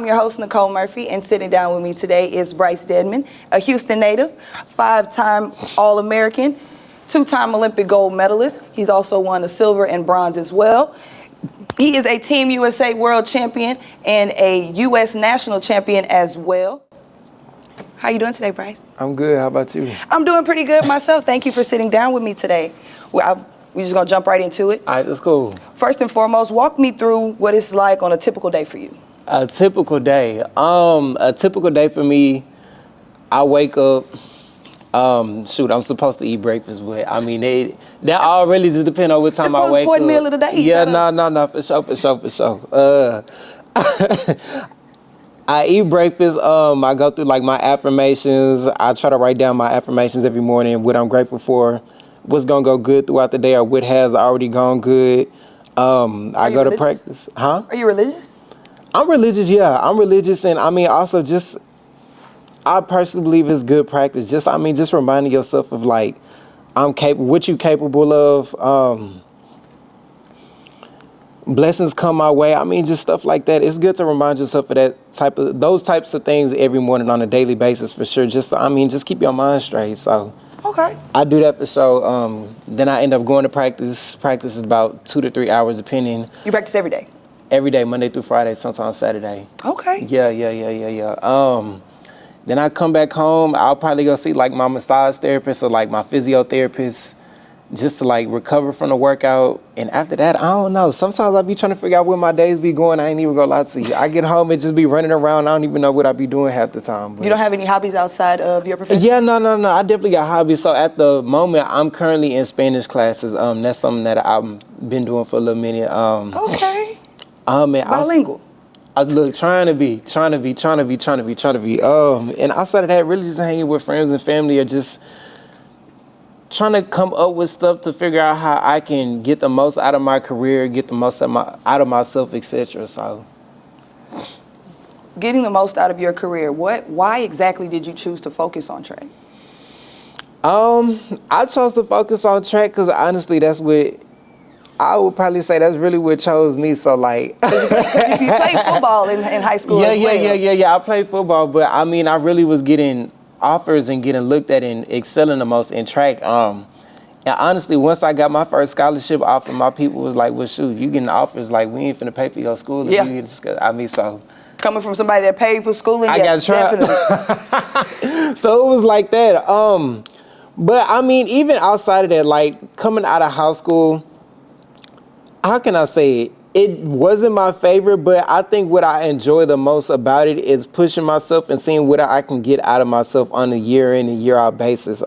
your host, Nicole Murphy, and sitting down with me today is Bryce Deadmon, a Houston native, 5-time All-American, 2-time Olympic gold medalist. He's also won the silver and bronze as well. He is a Team USA world champion and a U.S. national champion as well. How you doing today, Bryce? I'm good. How about you? I'm doing pretty good myself. Thank you for sitting down with me today. We're just going to jump right into it. All right, that's cool. First and foremost, walk me through what it's like on a typical day for you. A typical day. A typical day for me, I wake up, I'm supposed to eat breakfast, but I mean, that all really just depends on what time I wake up. It's the meal of the day. Yeah, no, for sure. I eat breakfast, I go through like my affirmations. I try to write down my affirmations every morning, what I'm grateful for, what's gonna go good throughout the day, or what has already gone good. I go to practice. Huh? Are you religious? I'm religious, yeah. I'm religious, and I mean also I personally believe it's good practice. Just reminding yourself of like, what you capable of. Blessings come my way. I mean, just stuff like that. It's good to remind yourself of those types of things every morning on a daily basis for sure. Just keep your mind straight. So okay, I do that for sure. Then I end up going to practice. Practice is about 2 to 3 hours depending. You practice every day? Every day, Monday through Friday, sometimes Saturday. Okay. Yeah. Then I come back home. I'll probably go see like my massage therapist or like my physiotherapist, just to like recover from the workout. And after that, I don't know. Sometimes I be trying to figure out where my days be going. I ain't even gonna lie to you. I get home and just be running around. I don't even know what I be doing half the time. But you don't have any hobbies outside of your profession? Yeah, no. I definitely got hobbies. So at the moment, I'm currently in Spanish classes. That's something that I've been doing for a little minute. Okay. Bilingual. I look, trying to be. And outside of that, really just hanging with friends and family, or just trying to come up with stuff to figure out how I can get the most out of my career, get the most out of myself, etc. So, getting the most out of your career, why exactly did you choose to focus on track? I chose to focus on track because honestly, I would probably say that's really what chose me. So like, you played football in high school. Yeah. I played football, but I mean, I really was getting offers and getting looked at and excelling the most in track. And honestly, once I got my first scholarship offer, my people was like, "Well, shoot, you getting offers? Like, we ain't finna pay for your school." Yeah. So coming from somebody that paid for schooling, I got tried. Definitely. So it was like that. But I mean, even outside of that, like coming out of high school, how can I say it? It wasn't my favorite, but I think what I enjoy the most about it is pushing myself and seeing what I can get out of myself on a year in and year out basis.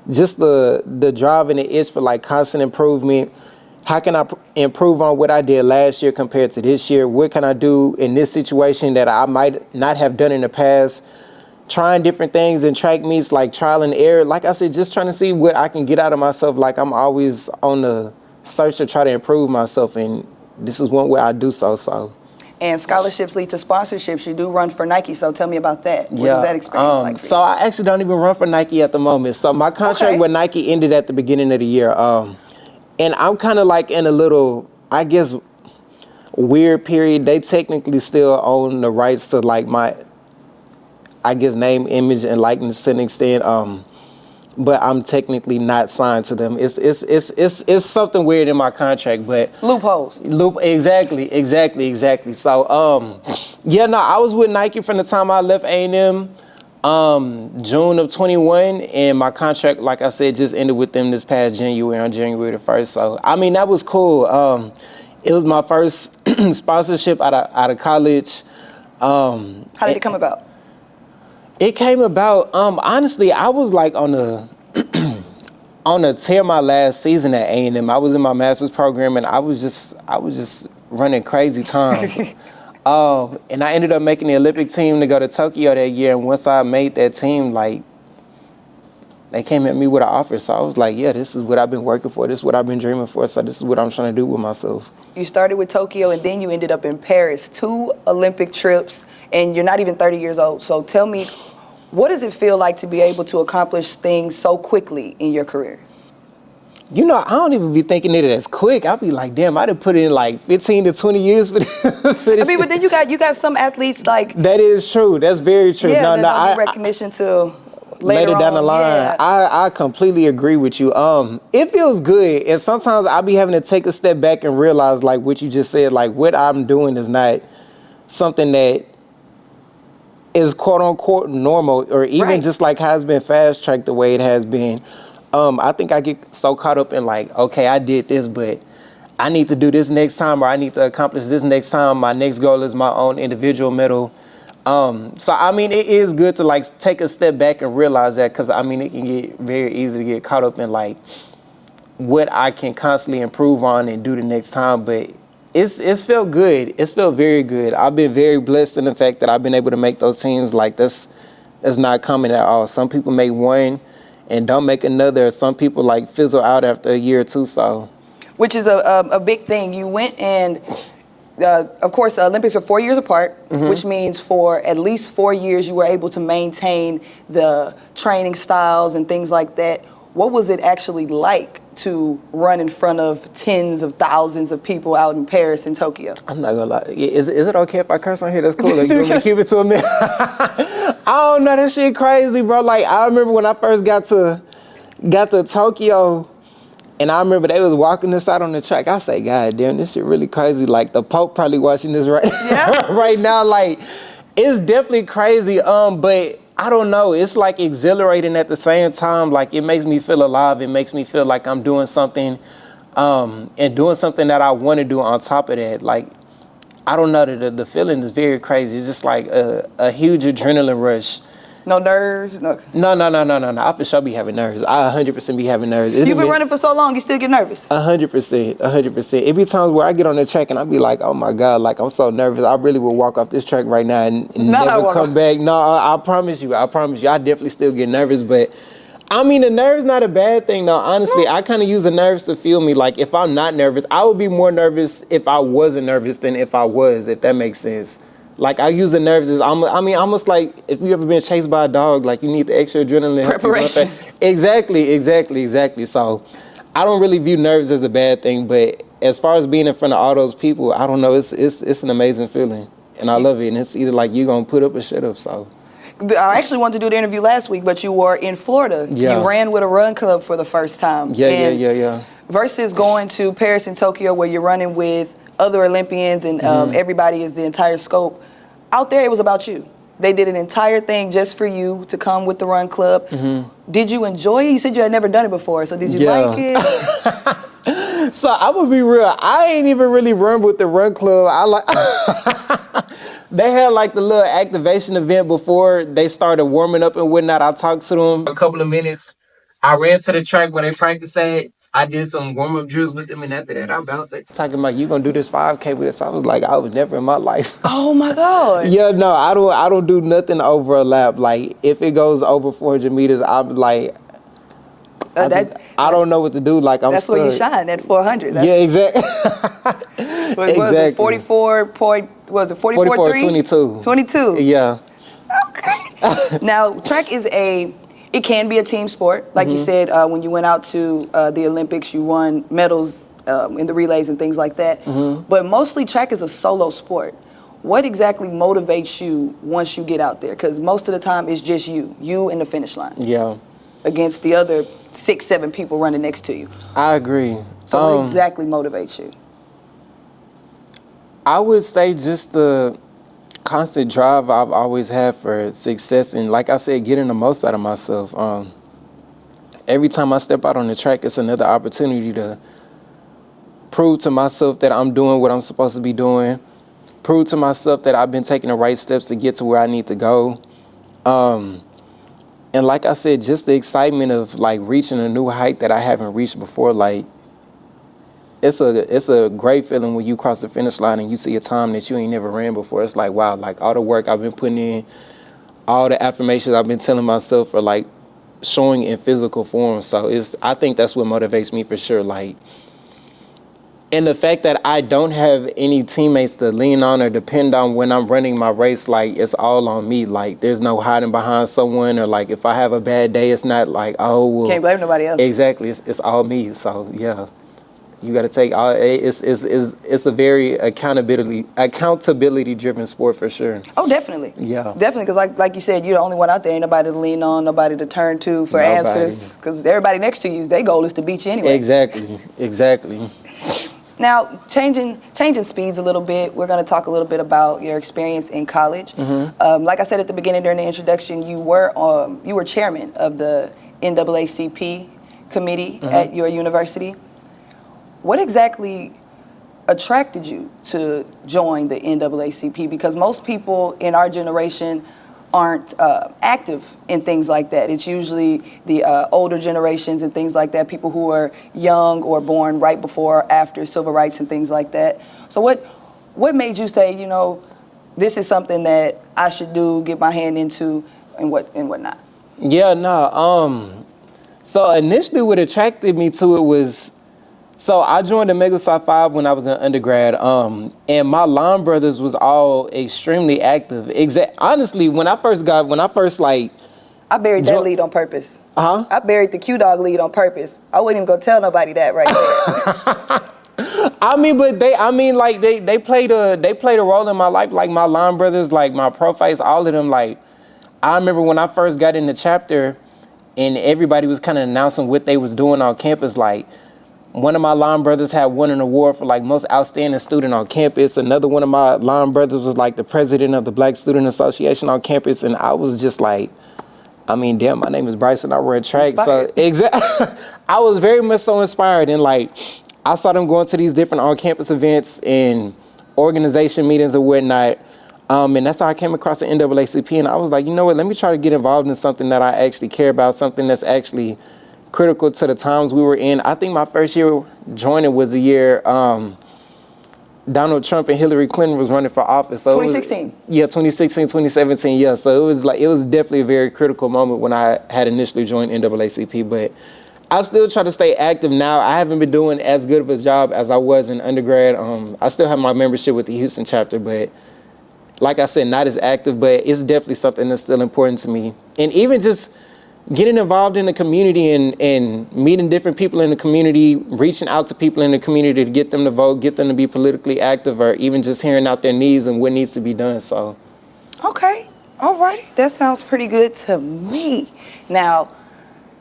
Just the drive and the itch for like constant improvement. How can I improve on what I did last year compared to this year? What can I do in this situation that I might not have done in the past? Trying different things in track meets, like trial and error. Like I said, just trying to see what I can get out of myself. Like I'm always on the search to try to improve myself, and this is one way I do so. And scholarships lead to sponsorships. You do run for Nike, so tell me about that. What is that experience like for you? So I actually don't even run for Nike at the moment. So my contract with Nike ended at the beginning of the year. And I'm kind of like in a little, I guess, weird period. They technically still own the rights to like my, I guess, name, image, and likeness to an extent. But I'm technically not signed to them. It's something weird in my contract, but loopholes. Exactly. So I was with Nike from the time I left A&M, June of 21, and my contract, like I said, just ended with them this past January, on January the 1st. So I mean, that was cool. It was my first sponsorship out of college. How did it come about? It came about, honestly, I was like on a tear my last season at A&M. I was in my master's program, and I was just running crazy times. And I ended up making the Olympic team to go to Tokyo that year. And once I made that team, like, they came at me with an offer. So I was like, yeah, this is what I've been working for. This is what I've been dreaming for. So this is what I'm trying to do with myself. You started with Tokyo, and then you ended up in Paris, 2 Olympic trips, and you're not even 30 years old. So tell me, what does it feel like to be able to accomplish things so quickly in your career? You know, I don't even be thinking it as quick. I'll be like, damn, I'd have put in like 15 to 20 years for this. I mean, but then you got some athletes like That is true. That's very true. yeah, No, that no, don't get recognition till later down the on. line. Yeah. I completely agree with you. It feels good, and sometimes I'll be having to take a step back and realize, like what you just said, like what I'm doing is not something that is quote unquote normal, or even Right. just like how it's been fast tracked the way it has been. I think I get so caught up in like, okay, I did this, but I need to do this next time, or I need to accomplish this next time. My next goal is my own individual medal. So I mean, it is good to like take a step back and realize that, because I mean, it can get very easy to get caught up in like what I can constantly improve on and do the next time. But it's felt good. It's felt very good. I've been very blessed in the fact that I've been able to make those teams. Like that's not common at all. Some people make one and don't make another. Some people like fizzle out after a year or two. So, Which is a big thing. You went and, of course, the Olympics are 4 years apart, which means for at least 4 years you were able to maintain the training styles and things like that. What was it actually like to run in front of tens of thousands of people out in Paris and Tokyo? I'm not gonna lie. Is it okay if I curse on here? That's cool. Like, you want me to keep it to a minute? I don't know. That shit crazy, bro. Like I remember when I first got to Tokyo, and I remember they was walking us out on the track. I say, God damn, this shit really crazy. Like the Pope probably watching this right now. Like it's definitely crazy. But I don't know. It's like exhilarating at the same time. Like it makes me feel alive. It makes me feel like I'm doing something, and doing something that I want to do on top of that. Like I don't know. The feeling is very crazy. It's just like a huge adrenaline rush. No nerves? No. No. I for sure be having nerves. I 100% be having nerves. You've been running for so long, you still get nervous? 100%. Every time where I get on the track and I be like, oh my God, like I'm so nervous. I really will walk off this track right now and never come back. No, I promise you. I definitely still get nervous, but I mean, the nerves not a bad thing though. Honestly, I kind of use the nerves to feel me. Like if I'm not nervous, I would be more nervous if I wasn't nervous than if I was, if that makes sense. Like I use the nerves as almost like if you ever been chased by a dog, like you need the extra adrenaline. Preparation. Exactly. So I don't really view nerves as a bad thing, but as far as being in front of all those people, I don't know. It's an amazing feeling, and I love it. And it's either like you gonna put up or shut up. So I actually wanted to do the interview last week, but you were in Florida. Yeah. You ran with a run club for the first time. Yeah. Versus going to Paris and Tokyo where you're running with other Olympians and everybody is the entire scope. Out there, it was about you. They did an entire thing just for you to come with the run club. Did you enjoy it? You said you had never done it before, so did you like it? So I'm gonna be real. I ain't even really run with the run club. I like. They had like the little activation event before they started warming up and whatnot. I talked to them a couple of minutes. I ran to the track where they practiced at. I did some warm-up drills with them, and after that, I bounced. They talking about, you gonna do this 5K with us? I was like, I was never in my life. Oh my God. Yeah, no, I don't do nothing over a lap. Like, if it goes over 400 meters, I'm like, I don't know what to do. Like, that's stuck. where you shine, at 400. Yeah, exactly. Was it 44 point, was it 44.3? 22. 22. Yeah. Okay. Now, track it can be a team sport. Like you said, when you went out to the Olympics, you won medals in the relays and things like that. But mostly track is a solo sport. What exactly motivates you once you get out there? Because most of the time it's just you and the finish line. Yeah. Against the other 6, 7 people running next to you. I agree. So what exactly motivates you? I would say just the constant drive I've always had for success, and like I said, getting the most out of myself. Every time I step out on the track, it's another opportunity to prove to myself that I'm doing what I'm supposed to be doing, prove to myself that I've been taking the right steps to get to where I need to go. And like I said, just the excitement of like reaching a new height that I haven't reached before. Like it's a great feeling when you cross the finish line and you see a time that you ain't never ran before. It's like, wow, like all the work I've been putting in, all the affirmations I've been telling myself are like showing in physical form. So I think that's what motivates me for sure. Like And the fact that I don't have any teammates to lean on or depend on when I'm running my race, like, it's all on me. Like, there's no hiding behind someone, or like, if I have a bad day, it's not like, oh, well. Can't blame nobody else. Exactly. It's all me. So, yeah. You got to take all. It's a very accountability driven sport for sure. Oh, definitely. Yeah. Definitely, because like you said, you're the only one out there. Ain't nobody to lean on, nobody to turn to for Nobody. answers. Because everybody next to you, their goal is to beat you anyway. Exactly. Now, changing speeds a little bit, we're going to talk a little bit about your experience in college. Like I said at the beginning during the introduction, you were chairman of the NAACP committee at your university. What exactly attracted you to join the NAACP? Because most people in our generation aren't active in things like that. It's usually the older generations and things like that, people who are young or born right before or after civil rights and things like that. So what made you say, you know, this is something that I should do, get my hand into, and whatnot? Yeah, no. So initially what attracted me to it was, so I joined the Mega Psi 5 when I was in undergrad, and my line brothers was all extremely active. Honestly, when I first like... I buried that lead on purpose. Uh-huh. I buried the Q-Dog lead on purpose. I wouldn't even go tell nobody that right there. They played a role in my life, like my line brothers, like my profiles, all of them. Like, I remember when I first got in the chapter and everybody was kind of announcing what they was doing on campus, like, one of my line brothers had won an award for like most outstanding student on campus. Another one of my line brothers was like the president of the Black Student Association on campus. And I was just like, I mean, damn, my name is Bryce and I run track. Inspired. So I was very much so inspired. And like, I saw them going to these different on-campus events and organization meetings and whatnot. And that's how I came across the NAACP. And I was like, you know what, let me try to get involved in something that I actually care about, something that's actually critical to the times we were in. I think my first year joining was the year Donald Trump and Hillary Clinton was running for office. So 2016. 2016, 2017, yeah. So it was definitely a very critical moment when I had initially joined NAACP, but I still try to stay active now. I haven't been doing as good of a job as I was in undergrad. I still have my membership with the Houston chapter, but like I said, not as active, but it's definitely something that's still important to me. And even just getting involved in the community and meeting different people in the community, reaching out to people in the community to get them to vote, get them to be politically active, or even just hearing out their needs and what needs to be done. So, okay, all righty, that sounds pretty good to me. Now,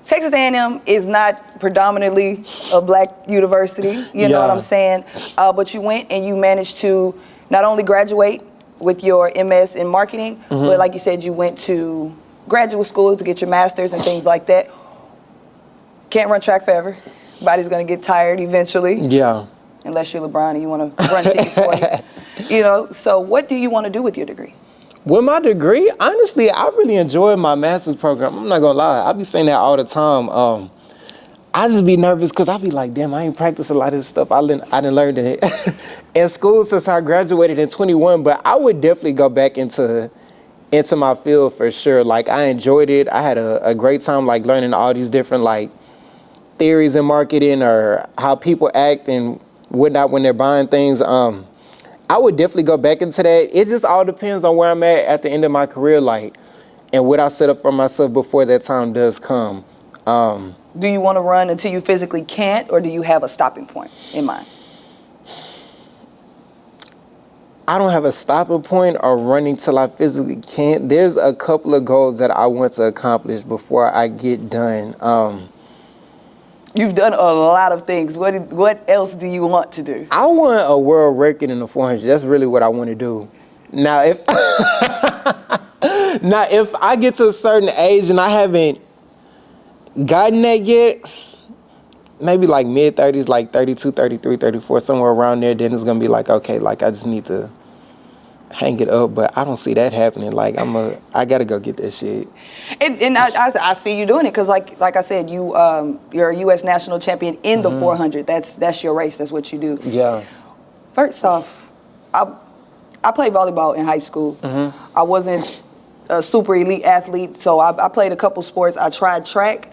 Texas A&M is not predominantly a black university, you know what I'm saying? But you went and you managed to not only graduate with your MS in marketing, but like you said, you went to graduate school to get your master's and things like that. Can't run track forever. Body's gonna get tired eventually. Yeah. Unless you're LeBron and you wanna run to 40. You know, so what do you wanna do with your degree? With my degree, honestly, I really enjoyed my master's program. I'm not gonna lie, I be saying that all the time. I just be nervous because I be like, damn, I ain't practiced a lot of this stuff. I didn't learn it in school since I graduated in 21, but I would definitely go back into my field for sure. Like, I enjoyed it. I had a great time, like, learning all these different, like, theories in marketing or how people act and whatnot when they're buying things. I would definitely go back into that. It just all depends on where I'm at the end of my career, like, and what I set up for myself before that time does come. Do you want to run until you physically can't, or do you have a stopping point in mind? I don't have a stopping point or running till I physically can't. There's a couple of goals that I want to accomplish before I get done. You've done a lot of things. What else do you want to do? I want a world record in the 400. That's really what I want to do. Now, if I get to a certain age and I haven't gotten that yet, maybe like mid-30s, like 32, 33, 34, somewhere around there, then it's going to be like, okay, like I just need to hang it up, but I don't see that happening. Like, I got to go get that shit. And I see you doing it because, like I said, you're a U.S. national champion in the 400. That's your race. That's what you do. Yeah. First off, I played volleyball in high school. I wasn't a super elite athlete, so I played a couple sports. I tried track.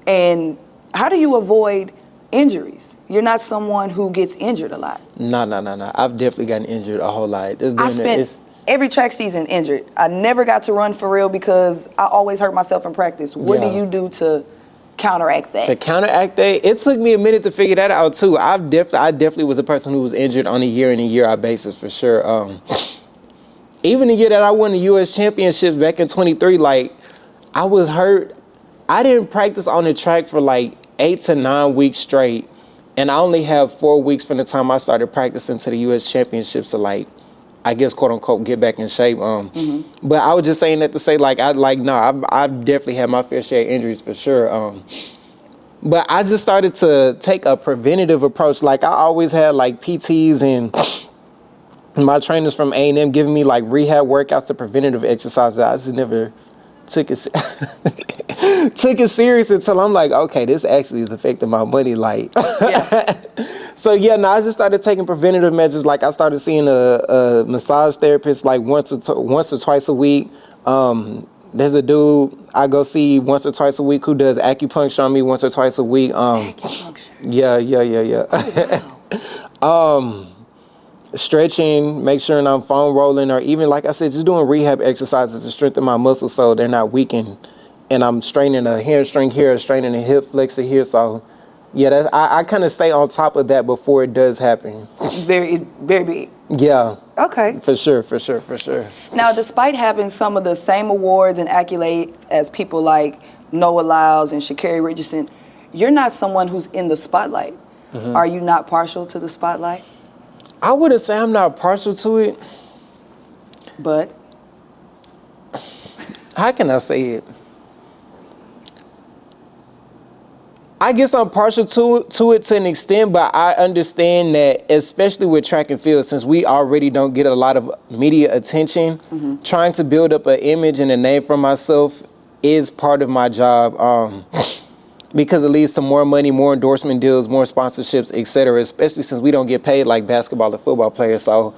And how do you avoid injuries? you're not someone who gets injured a lot. No. I've definitely gotten injured a whole lot. I spent every track season injured. I never got to run for real because I always hurt myself in practice. What do you do to counteract that? To counteract that, it took me a minute to figure that out too. I definitely was a person who was injured on a year-in-and-year-out basis for sure. Even the year that I won the U.S. Championships back in 23, like, I was hurt. I didn't practice on the track for like 8 to 9 weeks straight. And I only have 4 weeks from the time I started practicing to the U.S. Championships to, like, I guess, quote unquote, get back in shape. But I was just saying that to say, like, I've definitely had my fair share of injuries for sure. But I just started to take a preventative approach. Like, I always had, like, PTs and my trainers from A&M giving me, like, rehab workouts to preventative exercises. I just never took it serious until I'm like, okay, this actually is affecting my money. Like, So I just started taking preventative measures. Like, I started seeing a massage therapist like once or twice a week. There's a dude I go see once or twice a week who does acupuncture on me once or twice a week. Acupuncture. Yeah. Wow. Stretching, make sure I'm foam rolling, or even, like I said, just doing rehab exercises to strengthen my muscles so they're not weakened. And I'm straining a hamstring here, straining a hip flexor here. So, I kind of stay on top of that before it does happen. Very, very big. Yeah. Okay. For sure. Now, despite having some of the same awards and accolades as people like Noah Lyles and Sha'Carri Richardson, you're not someone who's in the spotlight. Mm-hmm. Are you not partial to the spotlight? I wouldn't say I'm not partial to it. But? How can I say it? I guess I'm partial to it to an extent, but I understand that, especially with track and field, since we already don't get a lot of media attention, trying to build up an image and a name for myself is part of my job. Because it leads to more money, more endorsement deals, more sponsorships, etc., especially since we don't get paid like basketball or football players. So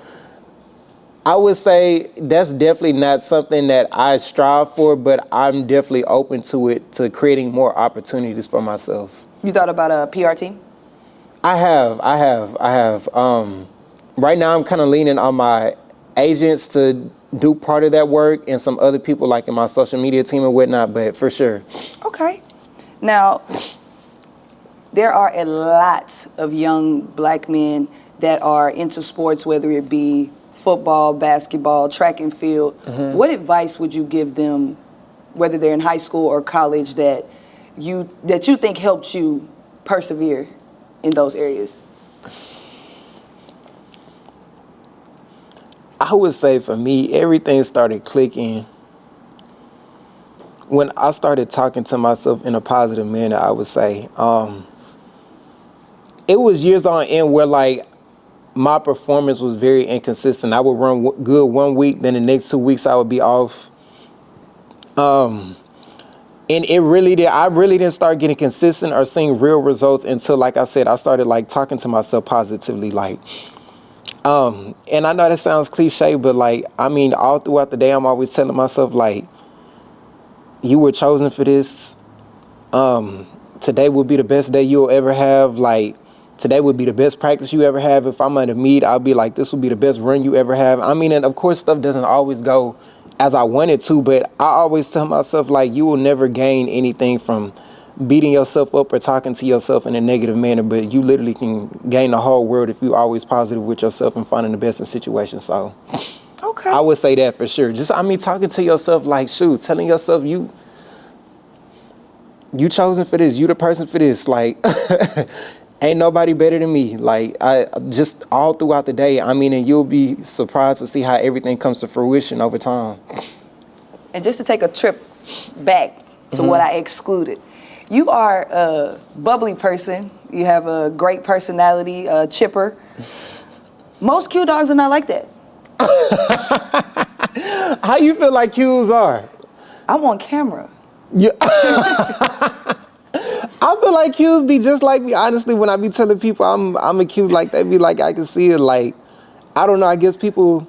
I would say that's definitely not something that I strive for, but I'm definitely open to it, to creating more opportunities for myself. You thought about a PR team? I have. Right now I'm kind of leaning on my agents to do part of that work and some other people like in my social media team and whatnot, but for sure. Okay. Now, there are a lot of young black men that are into sports, whether it be football, basketball, track and field. Mm-hmm. What advice would you give them, whether they're in high school or college, that you think helped you persevere in those areas? I would say for me, everything started clicking when I started talking to myself in a positive manner. I would say it was years on end where, like, my performance was very inconsistent. I would run good 1 week, then the next 2 weeks I would be off. And I really didn't start getting consistent or seeing real results until, like I said, I started, like, talking to myself positively, like. And I know that sounds cliche, but, like, I mean, all throughout the day, I'm always telling myself, like, you were chosen for this. Today will be the best day you'll ever have. Like, today would be the best practice you ever have. If I'm at a meet, I'll be like, this will be the best run you ever have. I mean, and of course, stuff doesn't always go as I want it to, but I always tell myself, like, you will never gain anything from beating yourself up or talking to yourself in a negative manner, but you literally can gain the whole world if you're always positive with yourself and finding the best in situations. So okay, I would say that for sure. Just, I mean, talking to yourself, like, shoot, telling yourself you chosen for this, you the person for this, like, ain't nobody better than me. Like, I just all throughout the day, I mean, and you'll be surprised to see how everything comes to fruition over time. And just to take a trip back to what I excluded, you are a bubbly person. You have a great personality, chipper. Most Q dogs are not like that. How you feel like Qs are? I'm on camera. Yeah. I feel like Qs be just like me. Honestly, when I be telling people I'm a Q, like, they be like, I can see it. Like, I don't know. I guess people,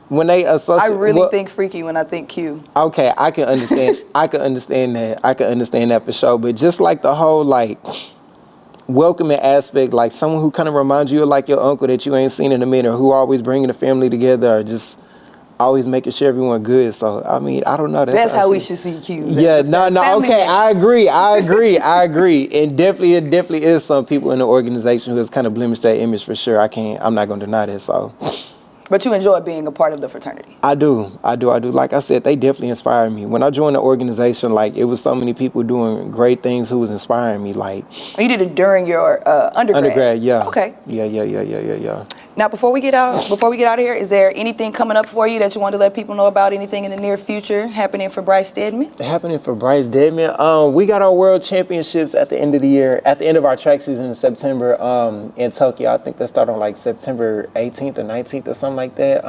when they associate, I really think freaky when I think Q. Okay, I can understand. I can understand that. I can understand that for sure. But just like the whole, like, welcoming aspect, like someone who kind of reminds you of like your uncle that you ain't seen in a minute, who always bringing the family together, or just always making sure everyone good. So I mean, I don't know. That's how we should see Q's. Yeah, no, okay, I agree. And definitely, it definitely is some people in the organization who has kind of blemished that image for sure. I'm not gonna deny that. So. But you enjoy being a part of the fraternity. I do. Like I said, they definitely inspire me. When I joined the organization, like it was so many people doing great things who was inspiring me. Like you did it during your undergrad. Undergrad, yeah. Okay. Yeah. Now, before we get out of here, is there anything coming up for you that you want to let people know about? Anything in the near future happening for Bryce Deadmon? Happening for Bryce Deadmon. We got our World Championships at the end of the year, at the end of our track season in September in Tokyo. I think that started on like September 18th or 19th or something like that.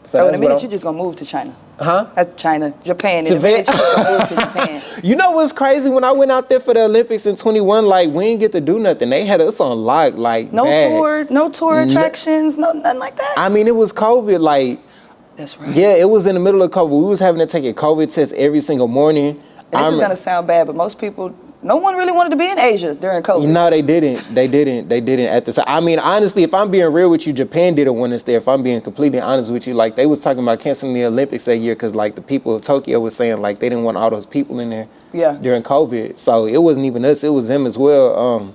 So in a minute, you're just gonna move to China. Huh? At Japan. In a minute, you're gonna move to Japan. You know what's crazy? When I went out there for the Olympics in 21, like we didn't get to do nothing. They had us on lock, like no bad. tour attractions, nothing like that. I mean, it was COVID, like. That's right. Yeah, it was in the middle of COVID. We was having to take a COVID test every single morning. And this is gonna sound bad, but most people, no one really wanted to be in Asia during COVID. No, they didn't. They didn't at the time. I mean, honestly, if I'm being real with you, Japan didn't want us there. If I'm being completely honest with you, like they was talking about canceling the Olympics that year because like the people of Tokyo was saying like they didn't want all those people in there. Yeah. During COVID, so it wasn't even us. It was them as well.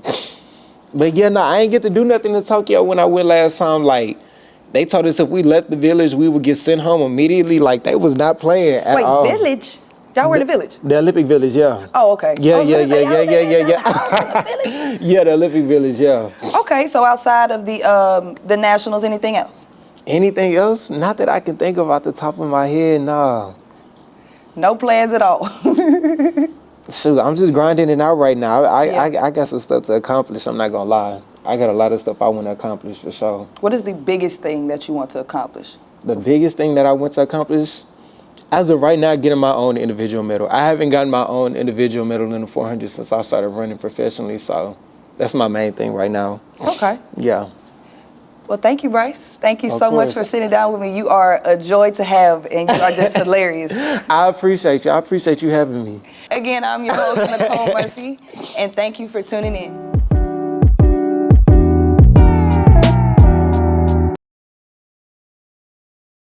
But yeah, no, I ain't get to do nothing in Tokyo when I went last time. Like they told us if we left the village, we would get sent home immediately. Like they was not playing at all. Wait, village? Y'all were in the village? The Olympic Village, yeah. Oh, okay. Yeah. The Village? Yeah, the Olympic Village, yeah. Okay, so outside of the nationals, anything else? Anything else? Not that I can think of off the top of my head, no. No plans at all. Shoot, I'm just grinding it out right now. I got some stuff to accomplish, I'm not gonna lie. I got a lot of stuff I want to accomplish for sure. What is the biggest thing that you want to accomplish? The biggest thing that I want to accomplish? As of right now, getting my own individual medal. I haven't gotten my own individual medal in the 400 since I started running professionally, so that's my main thing right now. Okay. Yeah. Well, thank you, Bryce. Thank you Of so much course. for sitting down with me. You are a joy to have, and you are just hilarious. I appreciate you. I appreciate you having me. Again, I'm your host, Nicole Murphy, and thank you for tuning in.